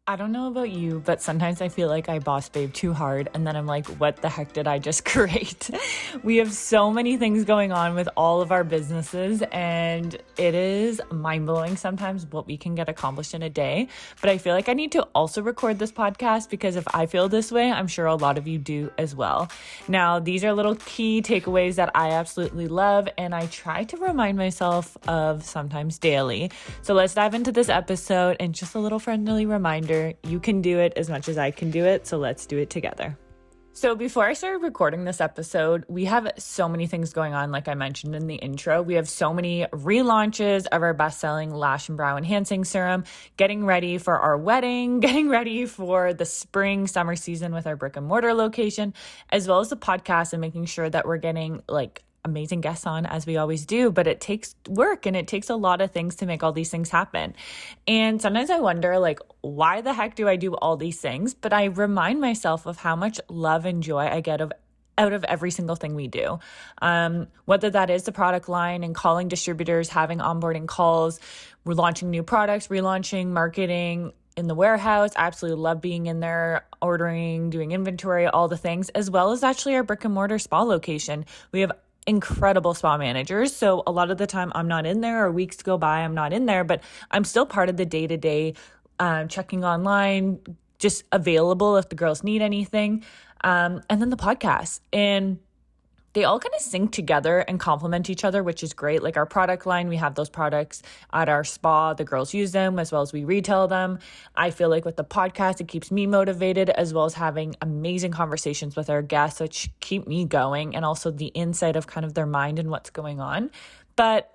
I don't know about you, but sometimes I feel like I boss babe too hard. And then I'm like, what the heck did I just create? We have so many things going on with all of our businesses, and it is mind blowing sometimes what we can get accomplished in a day. But I feel like I need to also record this podcast because if I feel this way, I'm sure a lot of you do as well. Now, these are little key takeaways that I absolutely love, and I try to remind myself of sometimes daily. So let's dive into this episode, and just a little friendly reminder. You can do it as much as I can do it, so let's do it together. So before I started recording this episode, we have so many things going on, like I mentioned in the intro. We have so many relaunches of our best-selling lash and brow enhancing serum, getting ready for our wedding, getting ready for the spring, summer season with our brick and mortar location, as well as the podcast and making sure that we're getting amazing guests on as we always do, but it takes work and it takes a lot of things to make all these things happen. And sometimes I wonder, why the heck do I do all these things? But I remind myself of how much love and joy I get out of every single thing we do. Whether that is the product line and calling distributors, having onboarding calls, we're launching new products, relaunching, marketing, in the warehouse. I absolutely love being in there, ordering, doing inventory, all the things, as well as actually our brick and mortar spa location. We have incredible spa managers. So a lot of the time I'm not in there, or weeks go by, I'm not in there, but I'm still part of the day-to-day, checking online, just available if the girls need anything. And then the podcast. And they all kind of sync together and complement each other, which is great. Like our product line, we have those products at our spa. The girls use them as well as we retail them. I feel like with the podcast, it keeps me motivated, as well as having amazing conversations with our guests, which keep me going, and also the insight of kind of their mind and what's going on. But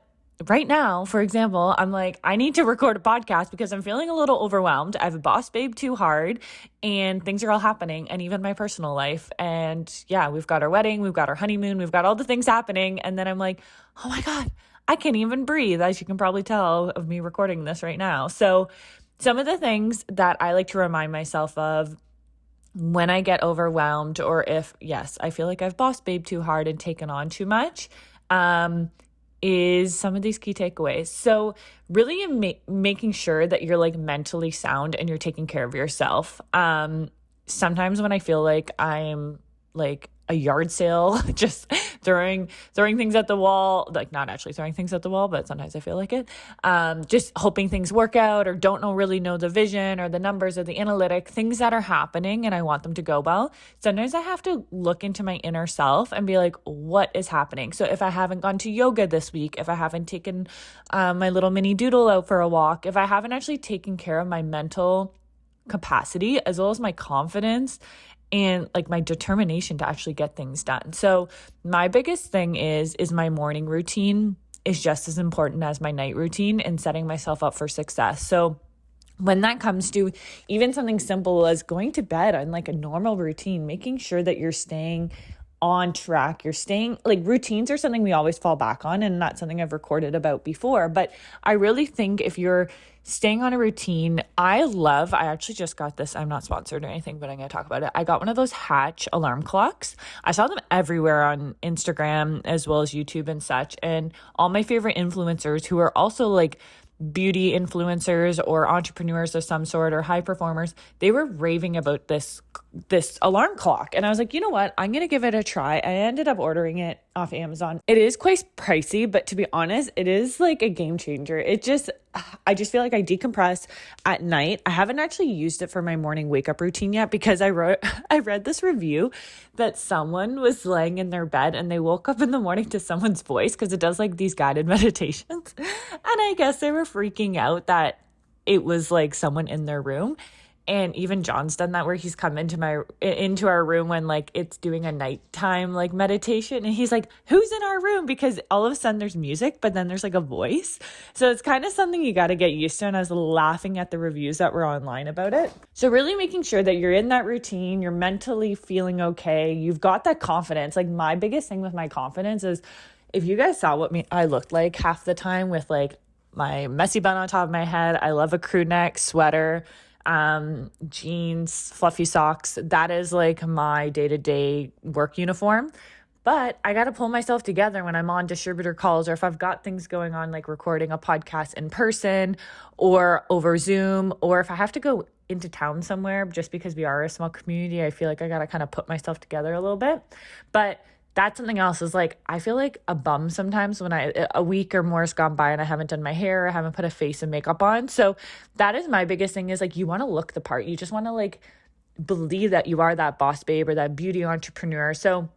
right now, for example, I'm like, I need to record a podcast because I'm feeling a little overwhelmed. I've boss babe too hard and things are all happening, and even my personal life. And yeah, we've got our wedding, we've got our honeymoon, we've got all the things happening. And then I'm like, oh my God, I can't even breathe, as you can probably tell of me recording this right now. So some of the things that I like to remind myself of when I get overwhelmed, or if, yes, I feel like I've boss babe too hard and taken on too much, is some of these key takeaways. So really making sure that you're mentally sound and you're taking care of yourself. Sometimes when I feel like I'm a yard sale, just throwing things at the wall, not actually throwing things at the wall, but sometimes I feel like it, just hoping things work out, or really know the vision or the numbers or the analytic things that are happening and I want them to go well. Sometimes I have to look into my inner self and be like, what is happening? So if I haven't gone to yoga this week, if I haven't taken my little mini doodle out for a walk, if I haven't actually taken care of my mental capacity as well as my confidence and my determination to actually get things done. So my biggest thing is my morning routine is just as important as my night routine and setting myself up for success. So when that comes to even something simple as going to bed on a normal routine, making sure that you're staying on track, you're staying routines are something we always fall back on, and not something I've recorded about before. But I really think if you're staying on a routine, I actually just got this. I'm not sponsored or anything, but I'm going to talk about it. I got one of those Hatch alarm clocks. I saw them everywhere on Instagram as well as YouTube and such. And all my favorite influencers who are also beauty influencers or entrepreneurs of some sort or high performers, they were raving about this alarm clock. And I was like, you know what? I'm going to give it a try. I ended up ordering it off Amazon. It is quite pricey, but to be honest, it is a game changer. I just feel like I decompress at night. I haven't actually used it for my morning wake up routine yet because I read this review that someone was laying in their bed and they woke up in the morning to someone's voice because it does these guided meditations. And I guess they were freaking out that it was someone in their room. And even John's done that where he's come into our room when it's doing a nighttime meditation, and he's like, who's in our room? Because all of a sudden there's music, but then there's a voice. So it's kind of something you got to get used to. And I was laughing at the reviews that were online about it. So really making sure that you're in that routine, you're mentally feeling okay, you've got that confidence. My biggest thing with my confidence is, if you guys saw what I looked like half the time with my messy bun on top of my head, I love a crew neck sweater, jeans, fluffy socks. That is my day-to-day work uniform. But I got to pull myself together when I'm on distributor calls, or if I've got things going on, recording a podcast in person or over Zoom, or if I have to go into town somewhere, just because we are a small community, I feel like I got to kind of put myself together a little bit. But that's something else is like, I feel like a bum sometimes when a week or more has gone by and I haven't done my hair, I haven't put a face and makeup on. So that is my biggest thing is like, you want to look the part. You just want to like believe that you are that boss babe or that beauty entrepreneur. So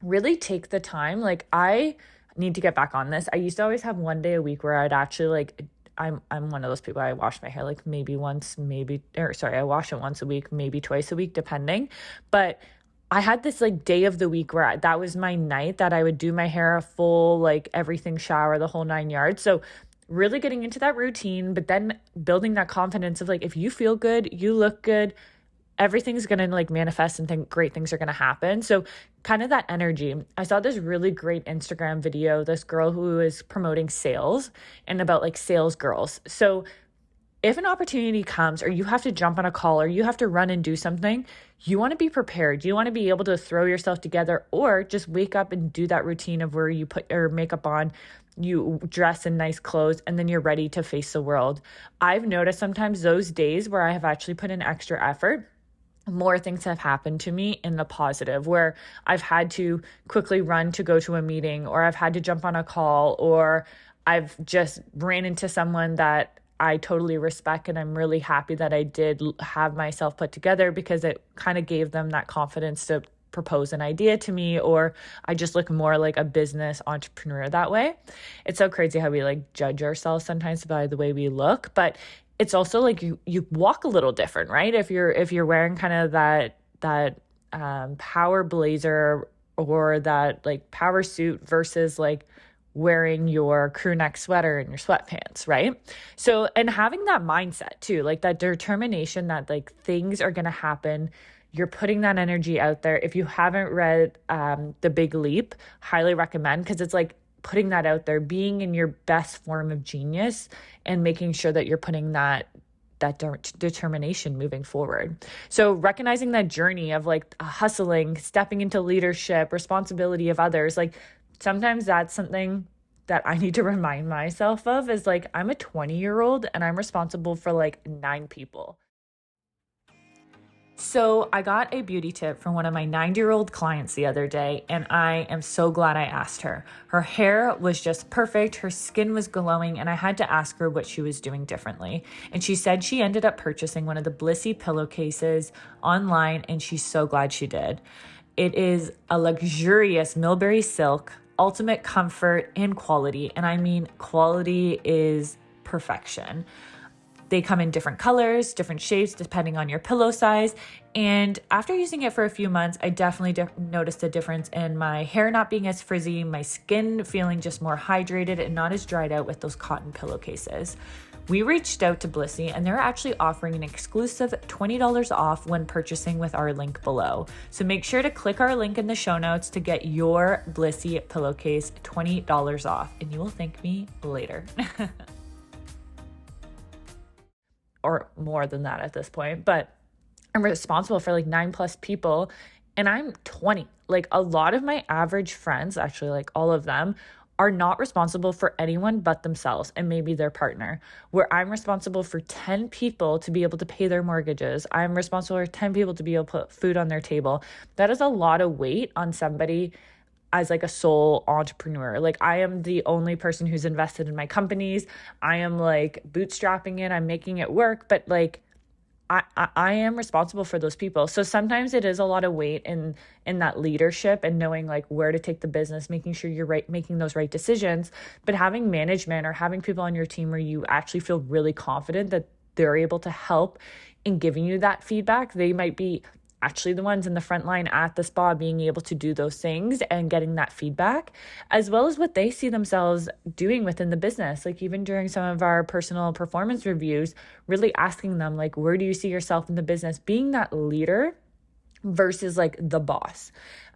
really take the time. Like I need to get back on this. I used to always have one day a week where I'd actually like, I'm one of those people, I wash my hair like maybe once, I wash it once a week, maybe twice a week, depending. But I had this like day of the week where that was my night that I would do my hair a full, like everything, shower, the whole 9 yards. So really getting into that routine, but then building that confidence of like, if you feel good, you look good, everything's going to like manifest and great things are going to happen. So kind of that energy. I saw this really great Instagram video, this girl who is promoting sales and about like sales girls. So if an opportunity comes or you have to jump on a call or you have to run and do something, you want to be prepared. You want to be able to throw yourself together or just wake up and do that routine of where you put your makeup on, you dress in nice clothes, and then you're ready to face the world. I've noticed sometimes those days where I have actually put in extra effort, more things have happened to me in the positive, where I've had to quickly run to go to a meeting, or I've had to jump on a call, or I've just ran into someone that I totally respect, and I'm really happy that I did have myself put together because it kind of gave them that confidence to propose an idea to me, or I just look more like a business entrepreneur that way. It's so crazy how we like judge ourselves sometimes by the way we look, but it's also like you walk a little different, right? If you're wearing kind of that power blazer or that like power suit versus like wearing your crew neck sweater and your sweatpants, right? So, and having that mindset too, like that determination that like things are going to happen. You're putting that energy out there. If you haven't read The Big Leap, highly recommend, because it's like putting that out there, being in your best form of genius and making sure that you're putting that determination moving forward. So recognizing that journey of like hustling, stepping into leadership, responsibility of others, like sometimes that's something that I need to remind myself of is like, I'm a 20-year-old and I'm responsible for like 9 people. So I got a beauty tip from one of my 90-year-old clients the other day, and I am so glad I asked her. Her hair was just perfect. Her skin was glowing, and I had to ask her what she was doing differently. And she said she ended up purchasing one of the Blissy pillowcases online, and she's so glad she did. It is a luxurious Millbury silk, ultimate comfort and quality. And I mean, quality is perfection. They come in different colors, different shapes, depending on your pillow size. And after using it for a few months, I definitely noticed a difference in my hair not being as frizzy, my skin feeling just more hydrated and not as dried out with those cotton pillowcases. We reached out to Blissy, and they're actually offering an exclusive $20 off when purchasing with our link below. So make sure to click our link in the show notes to get your Blissy pillowcase $20 off, and you will thank me later. Or more than that at this point, but I'm responsible for like 9+ people and I'm 20. Like a lot of my average friends, actually like all of them, are not responsible for anyone but themselves and maybe their partner, where I'm responsible for 10 people to be able to pay their mortgages. I'm responsible for 10 people to be able to put food on their table. That is a lot of weight on somebody as like a sole entrepreneur. Like I am the only person who's invested in my companies. I am like bootstrapping it. I'm making it work, but like I am responsible for those people. So sometimes it is a lot of weight in that leadership and knowing like where to take the business, making sure you're right, making those right decisions. But having management or having people on your team where you actually feel really confident that they're able to help in giving you that feedback. They might be actually the ones in the front line at the spa being able to do those things and getting that feedback, as well as what they see themselves doing within the business. Like even during some of our personal performance reviews, really asking them like, where do you see yourself in the business? Being that leader versus like the boss.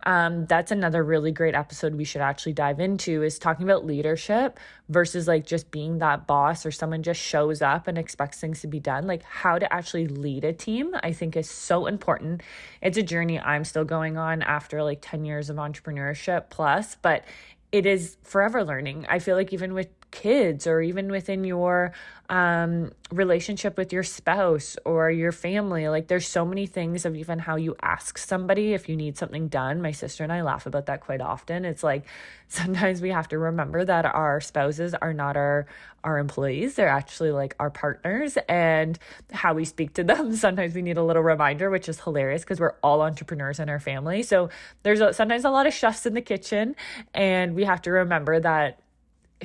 That's another really great episode we should actually dive into, is talking about leadership versus like just being that boss or someone just shows up and expects things to be done. Like how to actually lead a team, I think is so important. It's a journey I'm still going on after like 10 years of entrepreneurship plus, but it is forever learning. I feel like even with kids, or even within your relationship with your spouse or your family. Like there's so many things of even how you ask somebody if you need something done. My sister and I laugh about that quite often. It's like sometimes we have to remember that our spouses are not our employees. They're actually like our partners, and how we speak to them. Sometimes we need a little reminder, which is hilarious because we're all entrepreneurs in our family. So there's sometimes a lot of chefs in the kitchen, and we have to remember that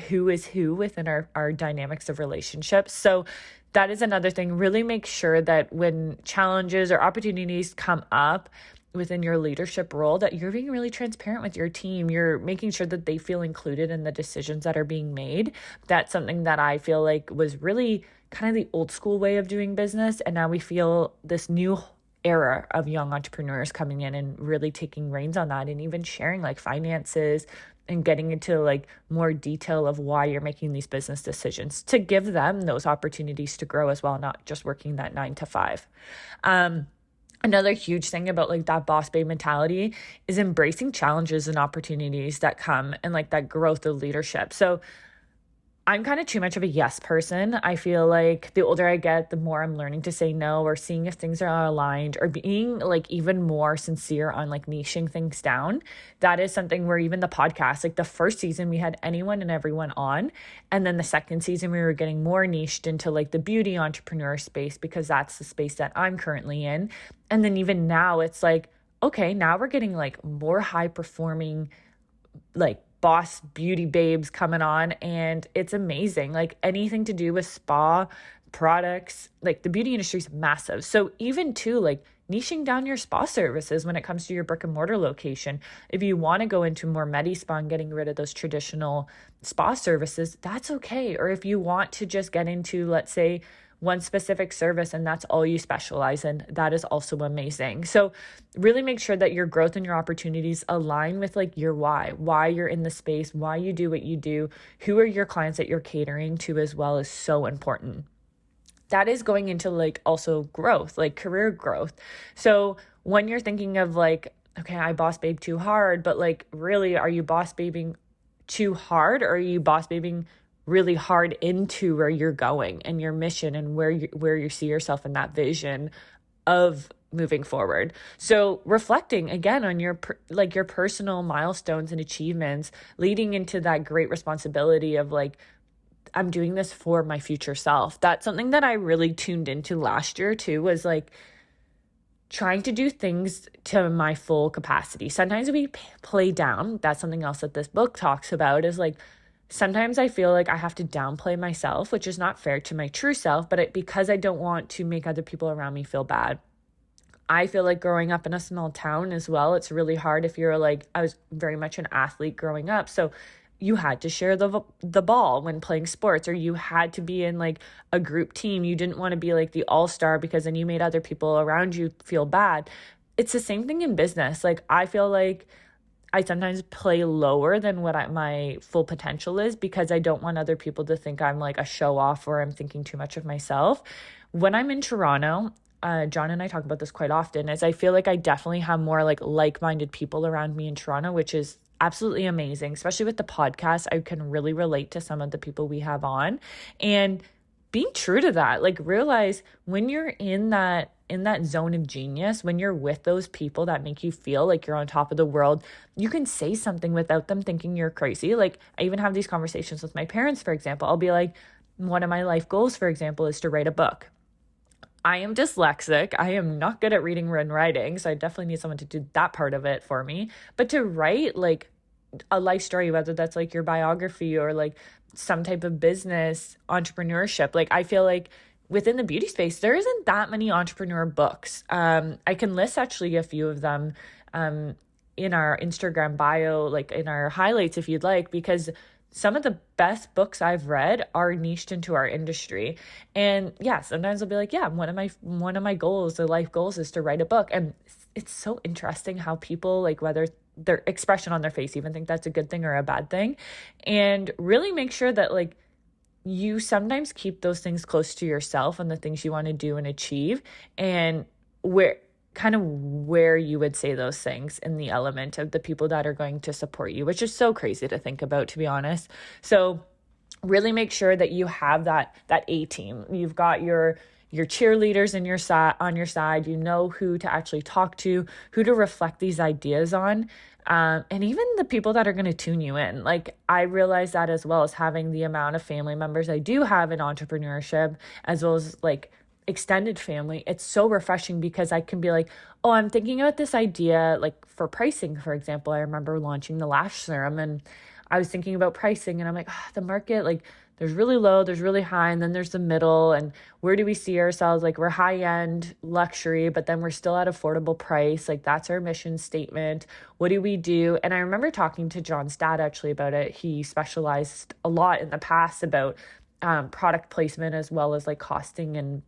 who is who within our dynamics of relationships. So that is another thing. Really make sure that when challenges or opportunities come up within your leadership role, that you're being really transparent with your team. You're making sure that they feel included in the decisions that are being made. That's something that I feel like was really kind of the old school way of doing business. And now we feel this new era of young entrepreneurs coming in and really taking reins on that, and even sharing like finances and getting into like more detail of why you're making these business decisions, to give them those opportunities to grow as well, not just working that 9 to 5. Another huge thing about like that boss babe mentality is embracing challenges and opportunities that come, and like that growth of leadership. So I'm kind of too much of a yes person. I feel like the older I get, the more I'm learning to say no, or seeing if things are aligned, or being like even more sincere on like niching things down. That is something where even the podcast, like the first season we had anyone and everyone on. And then the second season we were getting more niched into like the beauty entrepreneur space, because that's the space that I'm currently in. And then even now it's like, okay, now we're getting like more high performing, like boss beauty babes coming on, and it's amazing. Like anything to do with spa products, like the beauty industry is massive. So even too, like niching down your spa services when it comes to your brick and mortar location. If you want to go into more medi spa and getting rid of those traditional spa services, that's okay. Or if you want to just get into, let's say, one specific service and that's all you specialize in, that is also amazing. So really make sure that your growth and your opportunities align with like your why you're in the space, why you do what you do, who are your clients that you're catering to as well, is so important. That is going into like also growth, like career growth. So when you're thinking of like, okay, I boss babe too hard, but like really, are you boss babing too hard, or are you boss babing really hard into where you're going and your mission and where you see yourself in that vision of moving forward? So reflecting again on your personal milestones and achievements, leading into that great responsibility of like, I'm doing this for my future self. That's something that I really tuned into last year too, was like trying to do things to my full capacity. Sometimes we play down. That's something else that this book talks about, is like, sometimes I feel like I have to downplay myself, which is not fair to my true self, but because I don't want to make other people around me feel bad. I feel like growing up in a small town as well, it's really hard if you're like, I was very much an athlete growing up. So you had to share the ball when playing sports, or you had to be in like a group team. You didn't want to be like the all-star, because then you made other people around you feel bad. It's the same thing in business. Like I feel like I sometimes play lower than what my full potential is, because I don't want other people to think I'm like a show off or I'm thinking too much of myself. When I'm in Toronto, John and I talk about this quite often, is I feel like I definitely have more like-minded people around me in Toronto, which is absolutely amazing. Especially with the podcast, I can really relate to some of the people we have on, and being true to that, like realize when you're in that zone of genius, when you're with those people that make you feel like you're on top of the world, you can say something without them thinking you're crazy. Like I even have these conversations with my parents, for example. I'll be like, one of my life goals, for example, is to write a book. I am dyslexic. I am not good at reading and writing, so I definitely need someone to do that part of it for me. But to write like a life story, whether that's like your biography or like some type of business entrepreneurship, like I feel like within the beauty space, there isn't that many entrepreneur books. I can list actually a few of them in our Instagram bio, like in our highlights if you'd like, because some of the best books I've read are niched into our industry. And yeah, sometimes I'll be like, yeah, one of my goals, the life goals, is to write a book. And it's so interesting how people, like, whether their expression on their face even think that's a good thing or a bad thing, and really make sure that like you sometimes keep those things close to yourself and the things you want to do and achieve, and where you would say those things in the element of the people that are going to support you, which is so crazy to think about, to be honest. So really make sure that you have that A team. You've got your cheerleaders in your side on your side. You know who to actually talk to, who to reflect these ideas on, and even the people that are going to tune you in. Like, I realize that as well, as having the amount of family members I do have in entrepreneurship, as well as like extended family. It's so refreshing because I can be like, oh, I'm thinking about this idea, like for pricing, for example. I remember launching the lash serum, and I was thinking about pricing, and I'm like, the market, like there's really low, there's really high, and then there's the middle. And where do we see ourselves? Like, we're high end luxury, but then we're still at affordable price. Like, that's our mission statement. What do we do? And I remember talking to John's dad actually about it. He specialized a lot in the past about product placement, as well as like costing and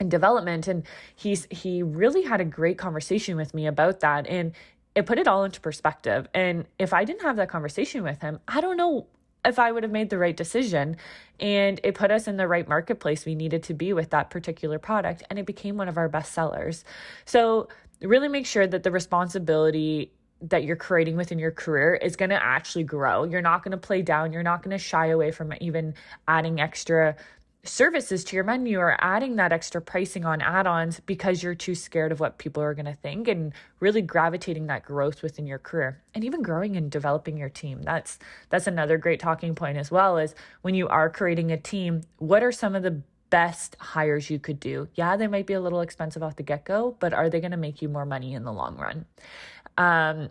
development. And he really had a great conversation with me about that. And it put it all into perspective. And if I didn't have that conversation with him, I don't know if I would have made the right decision. And it put us in the right marketplace we needed to be with that particular product. And it became one of our best sellers. So really make sure that the responsibility that you're creating within your career is going to actually grow. You're not going to play down. You're not going to shy away from even adding extra services to your menu or adding that extra pricing on add-ons because you're too scared of what people are going to think, and really gravitating that growth within your career, and even growing and developing your team. That's another great talking point as well, is when you are creating a team, what are some of the best hires you could do? Yeah, they might be a little expensive off the get-go, but are they going to make you more money in the long run?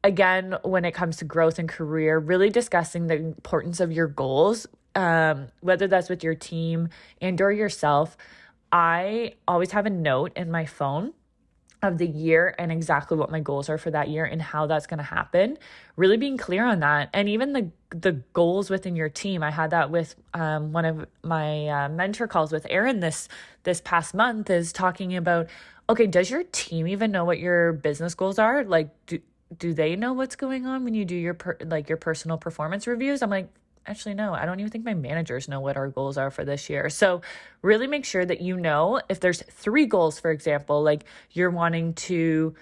Again, when it comes to growth and career, really discussing the importance of your goals, whether that's with your team and or yourself. I always have a note in my phone of the year and exactly what my goals are for that year and how that's going to happen. Really being clear on that. And even the goals within your team. I had that with one of my mentor calls with Aaron this past month, is talking about, okay, does your team even know what your business goals are? Like, do they know what's going on when you do your personal performance reviews? I'm like, actually, no, I don't even think my managers know what our goals are for this year. So really make sure that you know if there's 3 goals, for example, like you're wanting to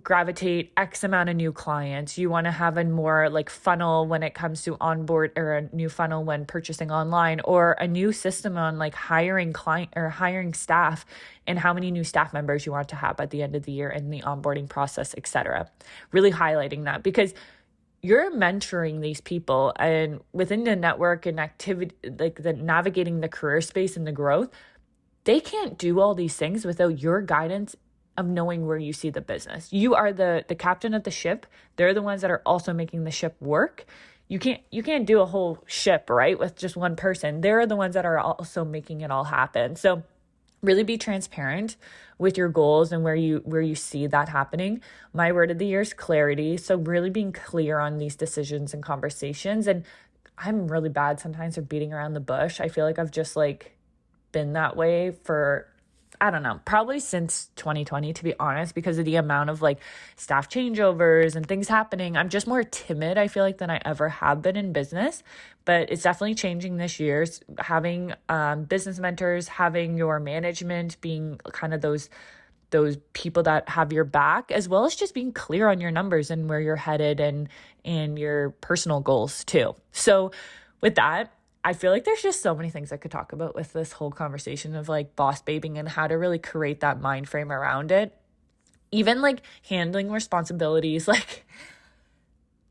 gravitate X amount of new clients. You want to have a more like funnel when it comes to onboard, or a new funnel when purchasing online, or a new system on like hiring client or hiring staff, and how many new staff members you want to have at the end of the year in the onboarding process, etc. Really highlighting that, because you're mentoring these people, and within the network and activity, like the navigating the career space and the growth, they can't do all these things without your guidance of knowing where you see the business. You are the captain of the ship. They're the ones that are also making the ship work. You can't do a whole ship, right, with just one person. They're the ones that are also making it all happen. So really be transparent with your goals and where you see that happening. My word of the year is clarity. So really being clear on these decisions and conversations. And I'm really bad sometimes for beating around the bush. I feel like I've just like been that way for, I don't know, probably since 2020, to be honest, because of the amount of like staff changeovers and things happening. I'm just more timid, I feel like, than I ever have been in business. But it's definitely changing this year. Having business mentors, having your management being kind of those people that have your back, as well as just being clear on your numbers and where you're headed and your personal goals too. So with that, I feel like there's just so many things I could talk about with this whole conversation of like boss babing and how to really create that mind frame around it. Even like handling responsibilities, like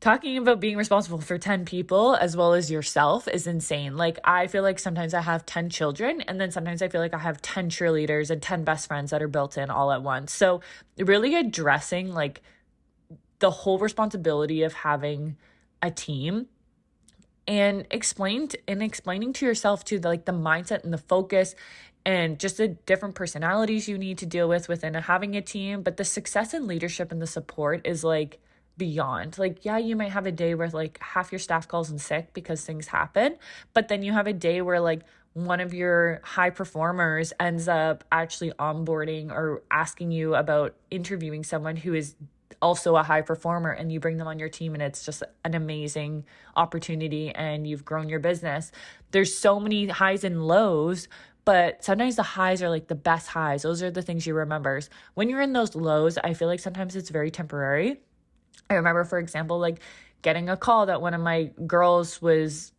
talking about being responsible for 10 people as well as yourself is insane. Like, I feel like sometimes I have 10 children, and then sometimes I feel like I have 10 cheerleaders and 10 best friends that are built in all at once. So really addressing like the whole responsibility of having a team, and explaining to yourself too, like the mindset and the focus and just the different personalities you need to deal with within having a team. But the success and leadership and the support is like beyond. Like, yeah, you might have a day where like half your staff calls in sick because things happen, but then you have a day where like one of your high performers ends up actually onboarding or asking you about interviewing someone who is also a high performer, and you bring them on your team, and it's just an amazing opportunity, and you've grown your business. There's so many highs and lows, but sometimes the highs are like the best highs. Those are the things you remember. When you're in those lows, I feel like sometimes it's very temporary. I remember, for example, like getting a call that one of my girls was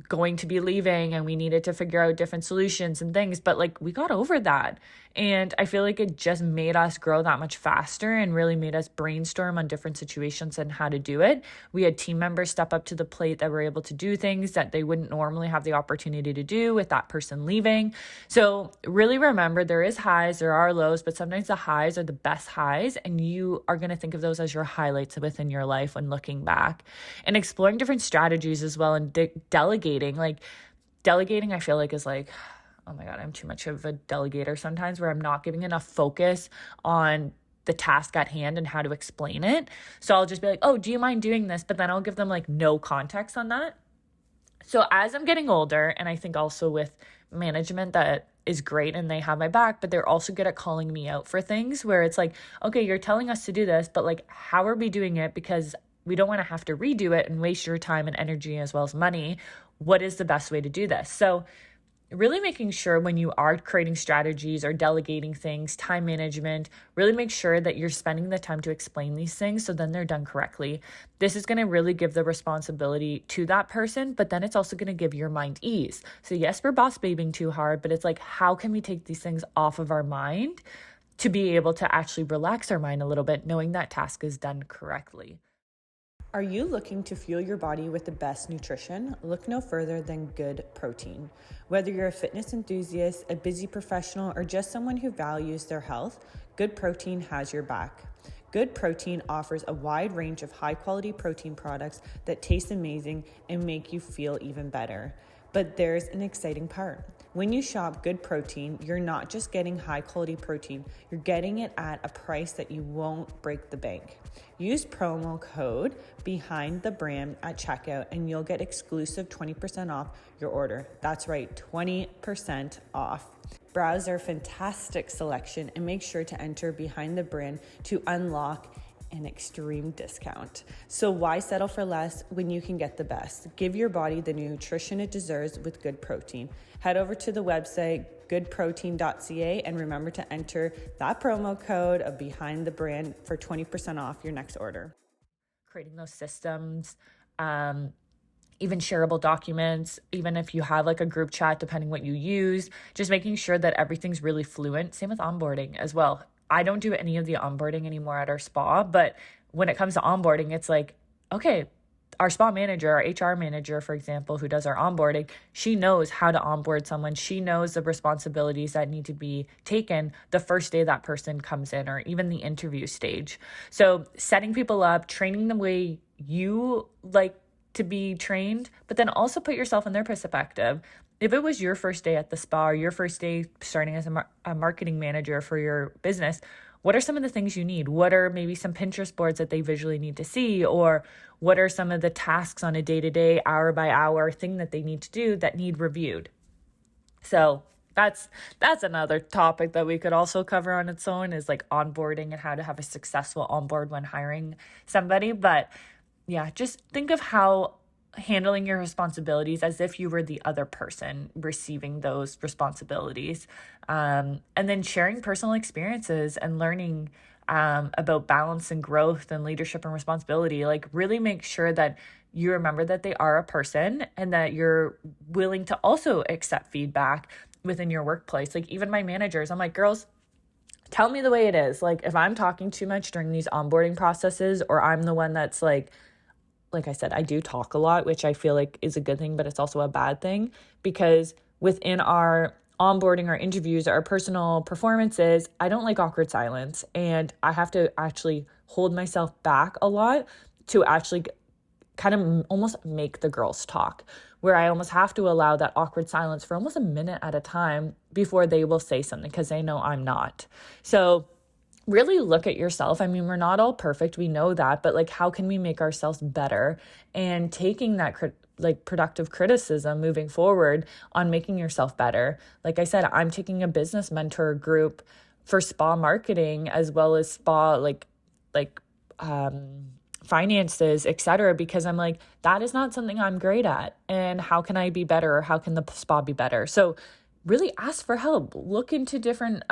going to be leaving and we needed to figure out different solutions and things, but like we got over that. And I feel like it just made us grow that much faster and really made us brainstorm on different situations and how to do it. We had team members step up to the plate that were able to do things that they wouldn't normally have the opportunity to do with that person leaving. So really remember, there is highs, there are lows, but sometimes the highs are the best highs, and you are going to think of those as your highlights within your life when looking back. And exploring different strategies as well, and delegating. Like delegating, I feel like is like, oh my God, I'm too much of a delegator sometimes, where I'm not giving enough focus on the task at hand and how to explain it. So I'll just be like, oh, do you mind doing this? But then I'll give them like no context on that. So as I'm getting older, and I think also with management that is great and they have my back, but they're also good at calling me out for things where it's like, okay, you're telling us to do this, but like, how are we doing it? Because we don't want to have to redo it and waste your time and energy as well as money. What is the best way to do this? So really making sure when you are creating strategies or delegating things, time management, really make sure that you're spending the time to explain these things so then they're done correctly. This is going to really give the responsibility to that person, but then it's also going to give your mind ease. So yes, we're boss babing too hard, but it's like, how can we take these things off of our mind to be able to actually relax our mind a little bit, knowing that task is done correctly? Are you looking to fuel your body with the best nutrition? Look no further than Good Protein. Whether you're a fitness enthusiast, a busy professional, or just someone who values their health, Good Protein has your back. Good Protein offers a wide range of high-quality protein products that taste amazing and make you feel even better. But there's an exciting part. When you shop Good Protein, you're not just getting high-quality protein, you're getting it at a price that you won't break the bank. Use promo code Behind the Brand at checkout and you'll get exclusive 20% off your order. That's right, 20% off. Browse our fantastic selection and make sure to enter Behind the Brand to unlock an extreme discount. So why settle for less when you can get the best? Give your body the nutrition it deserves with Good Protein. Head over to the website goodprotein.ca and remember to enter that promo code of Behind the Brand for 20% off your next order. Creating those systems, even shareable documents, even if you have like a group chat, depending what you use, just making sure that everything's really fluent. Same with onboarding as well. I don't do any of the onboarding anymore at our spa, but when it comes to onboarding, it's like, okay, our spa manager, our HR manager, for example, who does our onboarding, she knows how to onboard someone. She knows the responsibilities that need to be taken the first day that person comes in, or even the interview stage. So setting people up, training the way you like to be trained, but then also put yourself in their perspective. If it was your first day at the spa, or your first day starting as a marketing manager for your business, what are some of the things you need? What are maybe some Pinterest boards that they visually need to see? Or what are some of the tasks on a day-to-day, hour-by-hour thing that they need to do that need reviewed? So that's another topic that we could also cover on its own, is like onboarding and how to have a successful onboard when hiring somebody. But yeah, just think of how handling your responsibilities as if you were the other person receiving those responsibilities. And then sharing personal experiences and learning about balance and growth and leadership and responsibility. Like really make sure that you remember that they are a person and that you're willing to also accept feedback within your workplace. Like even my managers, I'm like, girls, tell me the way it is. Like if I'm talking too much during these onboarding processes, or I'm the one that's like I said, I do talk a lot, which I feel like is a good thing, but it's also a bad thing, because within our onboarding, our interviews, our personal performances, I don't like awkward silence. And I have to actually hold myself back a lot to actually kind of almost make the girls talk, where I almost have to allow that awkward silence for almost a minute at a time before they will say something, because they know I'm not. So really look at yourself. I mean, we're not all perfect. We know that, but like, how can we make ourselves better? And taking that productive criticism moving forward on making yourself better. Like I said, I'm taking a business mentor group for spa marketing as well as spa finances, etc., because I'm like, that is not something I'm great at. And how can I be better? Or how can the spa be better? So really ask for help. Look into different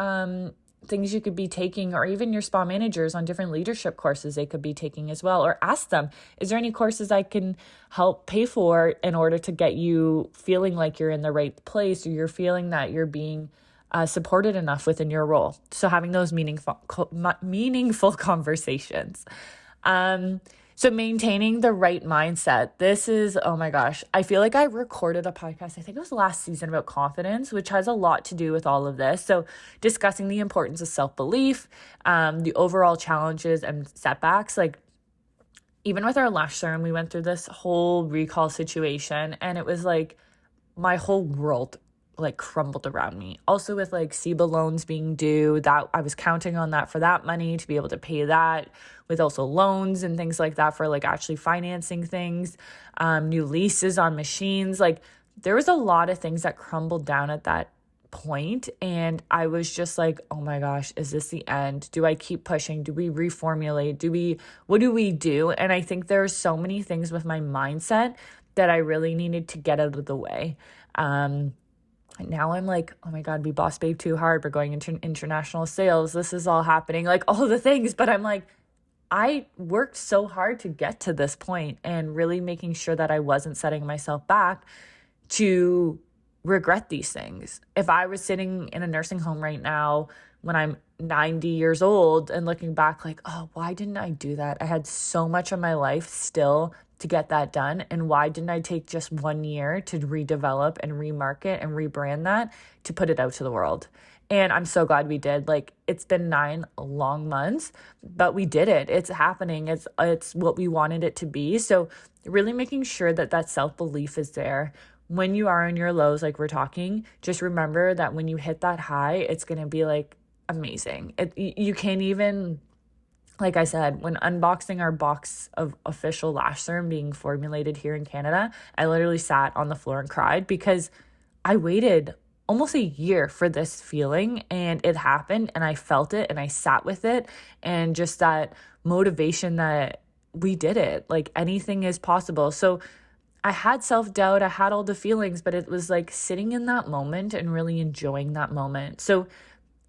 things you could be taking, or even your spa managers on different leadership courses they could be taking as well. Or ask them, is there any courses I can help pay for in order to get you feeling like you're in the right place, or you're feeling that you're being supported enough within your role? So having those meaningful conversations. So maintaining the right mindset. This is, oh my gosh, I feel like I recorded a podcast, I think it was last season, about confidence, which has a lot to do with all of this. So discussing the importance of self-belief, the overall challenges and setbacks. Like, even with our lash serum, we went through this whole recall situation, and it was like my whole world like crumbled around me. Also with like SIBA loans being due, that I was counting on that for that money to be able to pay that, with also loans and things like that for like actually financing things, new leases on machines. Like, there was a lot of things that crumbled down at that point, and I was just like, oh my gosh, is this the end? Do I keep pushing? Do we reformulate? What do we do? And I think there are so many things with my mindset that I really needed to get out of the way. Now I'm like, oh my God, we boss babe too hard. We're going into international sales. This is all happening, like all the things. But I'm like, I worked so hard to get to this point, and really making sure that I wasn't setting myself back to regret these things. If I was sitting in a nursing home right now when I'm 90 years old and looking back like, oh, why didn't I do that? I had so much of my life still to get that done. And why didn't I take just 1 year to redevelop and remarket and rebrand that to put it out to the world? And I'm so glad we did. Like, it's been 9 long months, but we did it. It's happening. It's what we wanted it to be. So really making sure that that self-belief is there. When you are in your lows, like we're talking, just remember that when you hit that high, it's going to be like amazing. You can't even, like I said, when unboxing our box of official lash serum being formulated here in Canada, I literally sat on the floor and cried, because I waited almost a year for this feeling, and it happened, and I felt it, and I sat with it, and just that motivation that we did it. Like, anything is possible. So I had self-doubt, I had all the feelings, but it was like sitting in that moment and really enjoying that moment. So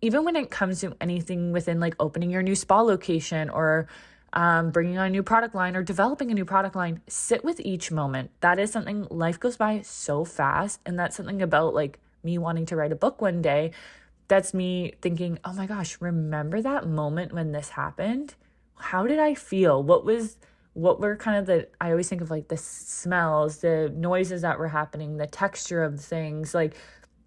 even when it comes to anything within like opening your new spa location, or bringing on a new product line, or developing a new product line, sit with each moment. That is something, life goes by so fast. And that's something about like me wanting to write a book one day. That's me thinking, oh my gosh, remember that moment when this happened? How did I feel? What were kind of I always think of like the smells, the noises that were happening, the texture of things. Like,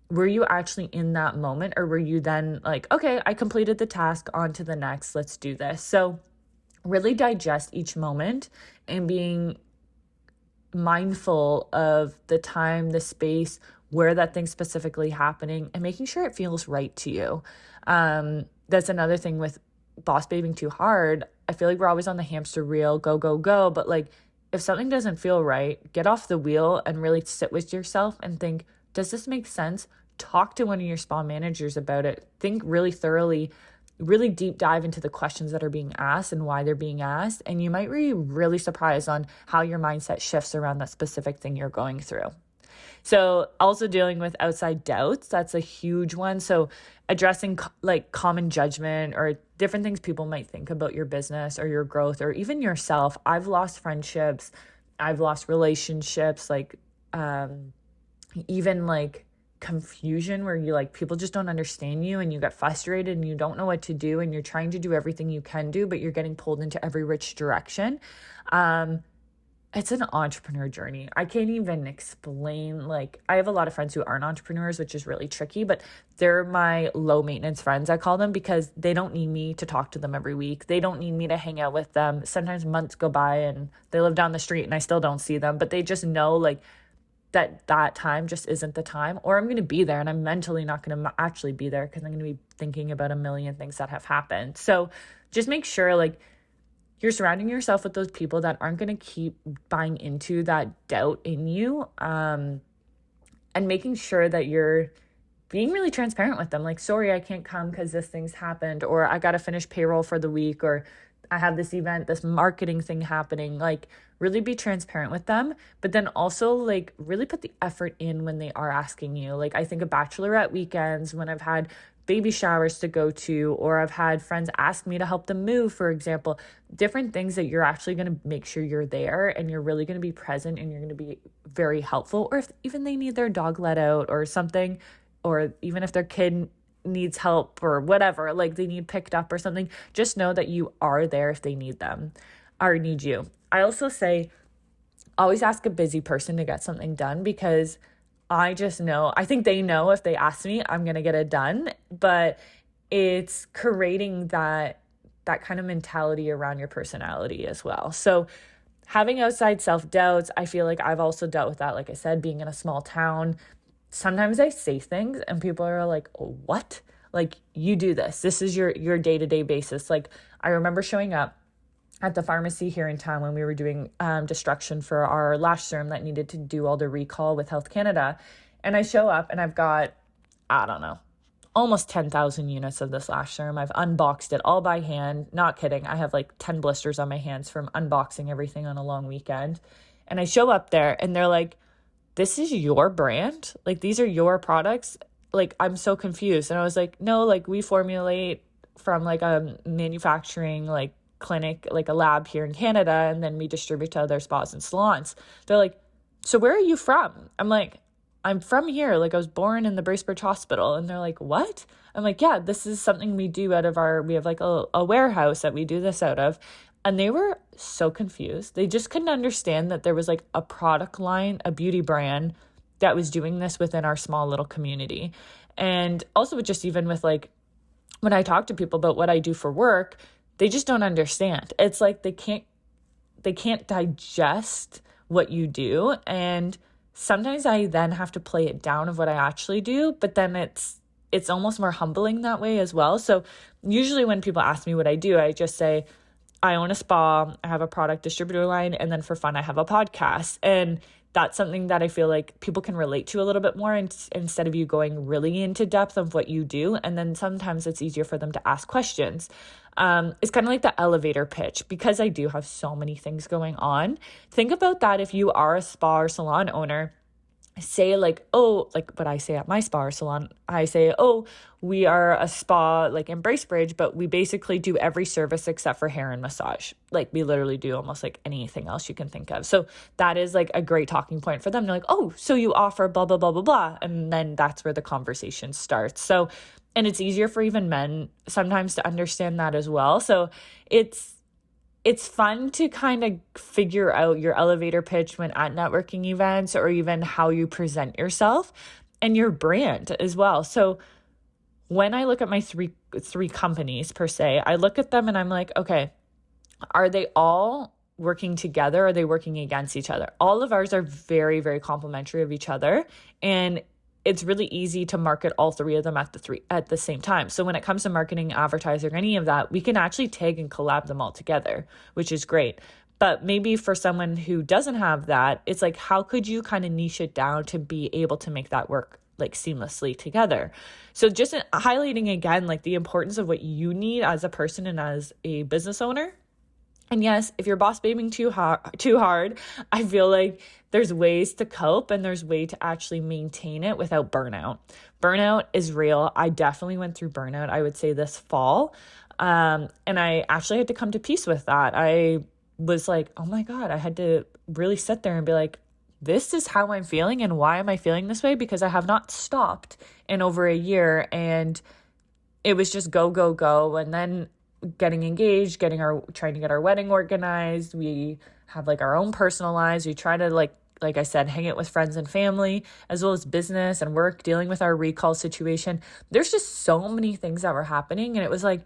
were you actually in that moment, or were you then like, okay, I completed the task, on to the next, let's do this. So really digest each moment, and being mindful of the time, the space, where that thing's specifically happening, and making sure it feels right to you. That's another thing with boss babing too hard. I feel like we're always on the hamster wheel, go, go, go. But like, if something doesn't feel right, get off the wheel and really sit with yourself and think, does this make sense? Talk to one of your spa managers about it. Think really thoroughly, really deep dive into the questions that are being asked and why they're being asked. And you might be really surprised on how your mindset shifts around that specific thing you're going through. So also dealing with outside doubts, that's a huge one. So addressing like common judgment, or different things people might think about your business or your growth, or even yourself. I've lost friendships. I've lost relationships, like even like confusion, where you like, people just don't understand you, and you get frustrated and you don't know what to do, and you're trying to do everything you can do, but you're getting pulled into every which direction. It's an entrepreneur journey. I can't even explain. Like, I have a lot of friends who aren't entrepreneurs, which is really tricky, but they're my low maintenance friends, I call them, because they don't need me to talk to them every week. They don't need me to hang out with them. Sometimes months go by and they live down the street and I still don't see them, but they just know like that time just isn't the time, or I'm going to be there and I'm mentally not going to actually be there, because I'm going to be thinking about a million things that have happened. So just make sure like you're surrounding yourself with those people that aren't going to keep buying into that doubt in you, and making sure that you're being really transparent with them. Like, sorry, I can't come because this thing's happened, or I got to finish payroll for the week, or I have this event, this marketing thing happening. Like, really be transparent with them, but then also like really put the effort in when they are asking you. Like, I think of bachelorette weekends, when I've had baby showers to go to, or I've had friends ask me to help them move, for example. Different things that you're actually going to make sure you're there and you're really going to be present and you're going to be very helpful. Or if even they need their dog let out or something, or even if their kid needs help or whatever, like they need picked up or something, just know that you are there if they need them or need you. I also say always ask a busy person to get something done, because I just know, I think they know if they ask me, I'm going to get it done, but it's creating that kind of mentality around your personality as well. So having outside self-doubts, I feel like I've also dealt with that. Like I said, being in a small town, sometimes I say things and people are like, oh, what? Like, you do this. This is your day-to-day basis. Like, I remember showing up at the pharmacy here in town when we were doing destruction for our lash serum that needed to do all the recall with Health Canada. And I show up and I've got, I don't know, almost 10,000 units of this lash serum. I've unboxed it all by hand. Not kidding. I have like 10 blisters on my hands from unboxing everything on a long weekend. And I show up there and they're like, this is your brand? Like, these are your products? Like, I'm so confused. And I was like, no, like, we formulate from like a manufacturing, like, clinic, like a lab here in Canada, and then we distribute to other spas and salons. They're like, so where are you from? I'm like, I'm from here. Like, I was born in the Bracebridge Hospital. And they're like, what? I'm like, yeah, this is something we do out of we have like a warehouse that we do this out of. And they were so confused. They just couldn't understand that there was like a product line, a beauty brand that was doing this within our small little community. And also just even with like, when I talk to people about what I do for work, they just don't understand. It's like they can't digest what you do. And sometimes I then have to play it down of what I actually do, but then it's almost more humbling that way as well. So usually when people ask me what I do, I just say, I own a spa, I have a product distributor line, and then for fun, I have a podcast. And that's something that I feel like people can relate to a little bit more instead of you going really into depth of what you do. And then sometimes it's easier for them to ask questions. It's kind of like the elevator pitch, because I do have so many things going on. Think about that if you are a spa or salon owner. Say like, oh, like what I say at my spa or salon, I say, oh, we are a spa like in Bracebridge, but we basically do every service except for hair and massage. Like, we literally do almost like anything else you can think of. So that is like a great talking point for them. They're like, oh, so you offer blah, blah, blah, blah, blah. And then that's where the conversation starts. So, and it's easier for even men sometimes to understand that as well. So it's fun to kind of figure out your elevator pitch when at networking events, or even how you present yourself and your brand as well. So when I look at my three companies per se, I look at them and I'm like, okay, are they all working together? Or are they working against each other? All of ours are very, very complementary of each other. And it's really easy to market all three of them at the same time. So when it comes to marketing, advertising, any of that, we can actually tag and collab them all together, which is great. But maybe for someone who doesn't have that, it's like, how could you kind of niche it down to be able to make that work like seamlessly together? So just highlighting again, like the importance of what you need as a person and as a business owner. And yes, if you're boss babing too hard, I feel like there's ways to cope and there's way to actually maintain it without burnout. Burnout is real. I definitely went through burnout, I would say, this fall. And I actually had to come to peace with that. I was like, oh my God, I had to really sit there and be like, this is how I'm feeling, and why am I feeling this way? Because I have not stopped in over a year, and it was just go, go, go. And then getting engaged, trying to get our wedding organized. We have like our own personal lives. We try to like I said, hang it with friends and family, as well as business and work, dealing with our recall situation. There's just so many things that were happening. And it was like,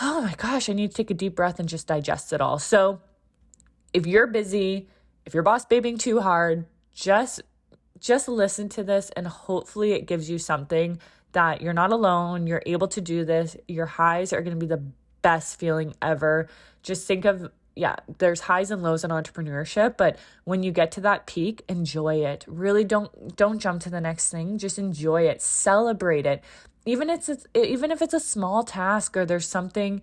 oh my gosh, I need to take a deep breath and just digest it all. So if you're busy, if you're boss babing too hard, just listen to this, and hopefully it gives you something that you're not alone. You're able to do this. Your highs are going to be the best feeling ever. Just think of, there's highs and lows in entrepreneurship, but when you get to that peak, enjoy it. Really don't jump to the next thing. Just enjoy it. Celebrate it. Even if it's a small task, or there's something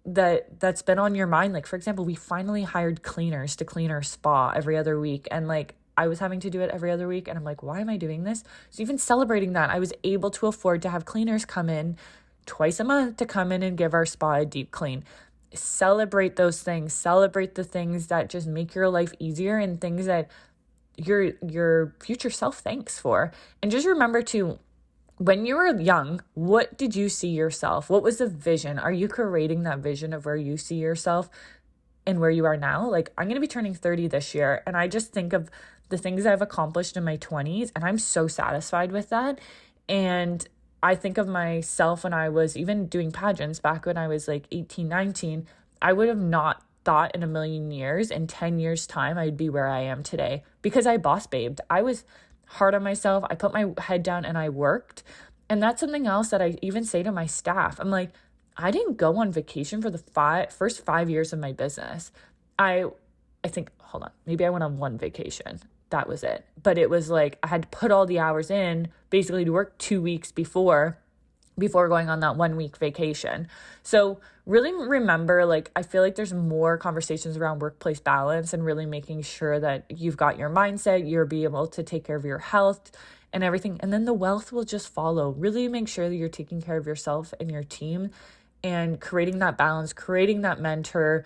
that's been on your mind. Like, for example, we finally hired cleaners to clean our spa every other week. And like, I was having to do it every other week. And I'm like, why am I doing this? So even celebrating that, I was able to afford to have cleaners come in twice a month to come in and give our spa a deep clean. Celebrate those things. Celebrate the things that just make your life easier and things that your future self thanks for. And just remember to, when you were young, what did you see yourself? What was the vision? Are you creating that vision of where you see yourself and where you are now? Like, I'm going to be turning 30 this year, and I just think of the things I've accomplished in my 20s, and I'm so satisfied with that. And I think of myself when I was even doing pageants back when I was like 18, 19, I would have not thought in a million years, in 10 years time, I'd be where I am today because I boss babed. I was hard on myself. I put my head down and I worked. And that's something else that I even say to my staff. I'm like, I didn't go on vacation for the first 5 years of my business. I think, hold on, maybe I went on one vacation. That was it. But it was like, I had to put all the hours in basically to work 2 weeks before going on that 1 week vacation. So really remember, like, I feel like there's more conversations around workplace balance and really making sure that you've got your mindset, you're be able to take care of your health and everything. And then the wealth will just follow. Really make sure that you're taking care of yourself and your team and creating that balance, creating that mentor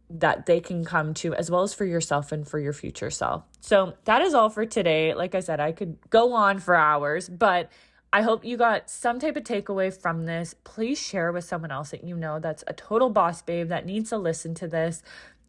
that they can come to, as well as for yourself and for your future self. So that is all for today. Like I said, I could go on for hours, but I hope you got some type of takeaway from this. Please share with someone else that you know that's a total boss babe that needs to listen to this.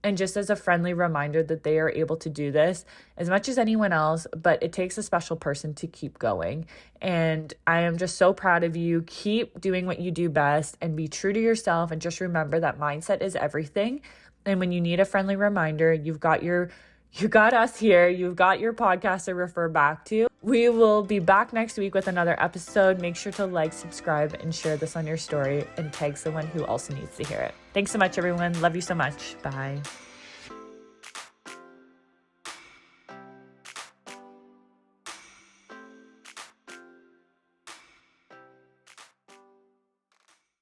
And just as a friendly reminder that they are able to do this as much as anyone else, but it takes a special person to keep going. And I am just so proud of you. Keep doing what you do best and be true to yourself. And just remember that mindset is everything. And when you need a friendly reminder, you got us here. You've got your podcast to refer back to. We will be back next week with another episode. Make sure to like, subscribe, and share this on your story and tag someone who also needs to hear it. Thanks so much, everyone. Love you so much. Bye.